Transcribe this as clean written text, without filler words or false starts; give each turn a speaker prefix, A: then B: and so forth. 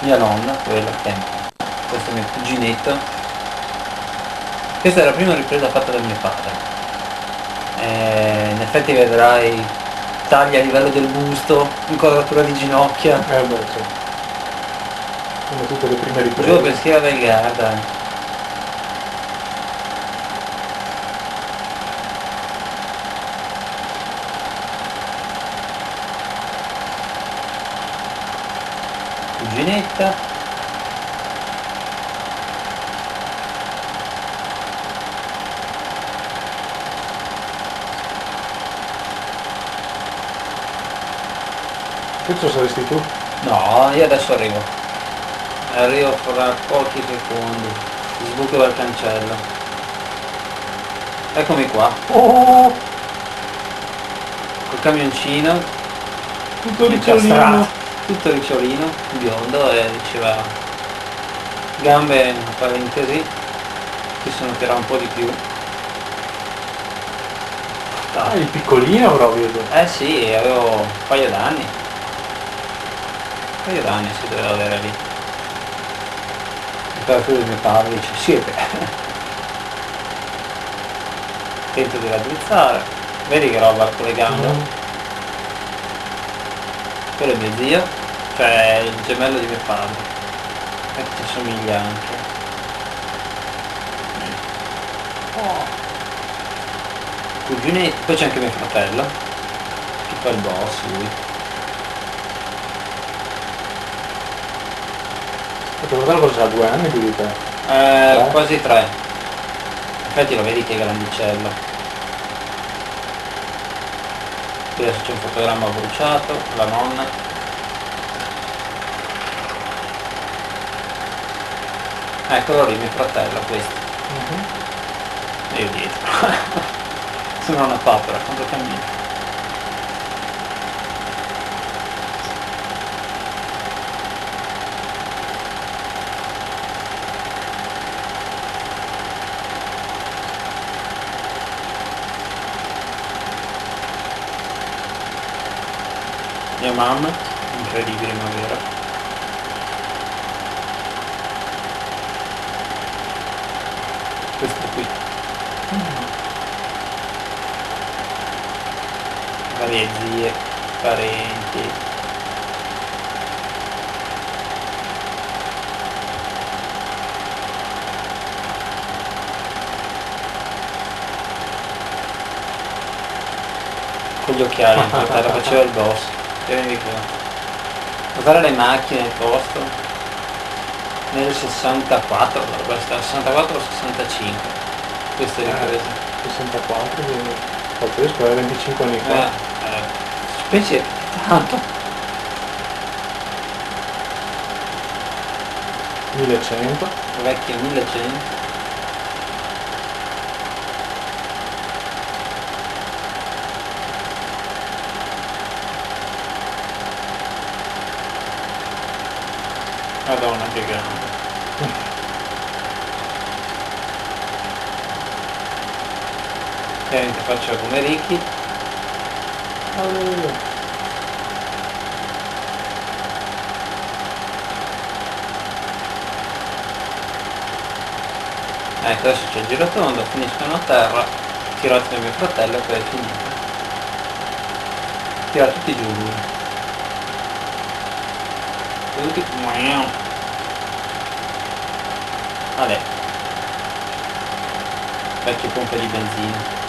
A: mia nonna, quella che è questo mio cuginetto. Questa è la prima ripresa fatta da mio padre. In effetti vedrai tagli a livello del busto, inquadratura di ginocchia.
B: Beh, cioè, come tutte le prime
A: Giù
B: riprese.
A: per Sierra del Garda. Cuginetta.
B: Questo saresti tu?
A: No, io adesso arrivo. Arrivo fra pochi secondi. Sbuco dal cancello. Eccomi qua.
B: Oh,
A: Col camioncino.
B: tutto
A: incastrato.
B: ricciolino.
A: Tutto ricciolino, biondo e diceva gambe, in parentesi, si sono tirato un po' di più.
B: Ah, il piccolino proprio tu.
A: Eh sì, avevo un paio d'anni. Un paio d'anni si doveva avere lì. Il padre di mio padre dice siete. Tento di raddrizzare. Vedi che roba con le gambe? Quello è mio zio, cioè il gemello di mio padre. E ti somiglia anche. Cuginetto, poi c'è anche mio fratello, che fa il boss lui.
B: E tuo fratello cosa ha 2 anni più di te?
A: Quasi 3. Infatti lo vedi che è grandicello. Qui adesso c'è un fotogramma bruciato, la nonna. Eccolo lì, mio fratello, questo. E io dietro. Sono una papera quando cammino. Mia mamma, incredibile ma vero. Questo qui. Varie zie, parenti. Con gli occhiali, il fratello faceva il boss. Tienimi qua. Guardare le macchine al posto. Nel 64, dovrebbe essere 64 o 65. Queste riprese.
B: 64, quindi pazzesco, era 25 anni fa.
A: Specie tanto.
B: 1100.
A: Vecchio 1100. Madonna che grande. Ovviamente faccio come Ricky.
B: Alleluia.
A: Ecco, adesso c'è il girotondo, finiscono a terra, tiro da mio fratello e poi è finita. Tira tutti giù lui. Tutti. Vabbè. Vecchie pompe di benzina.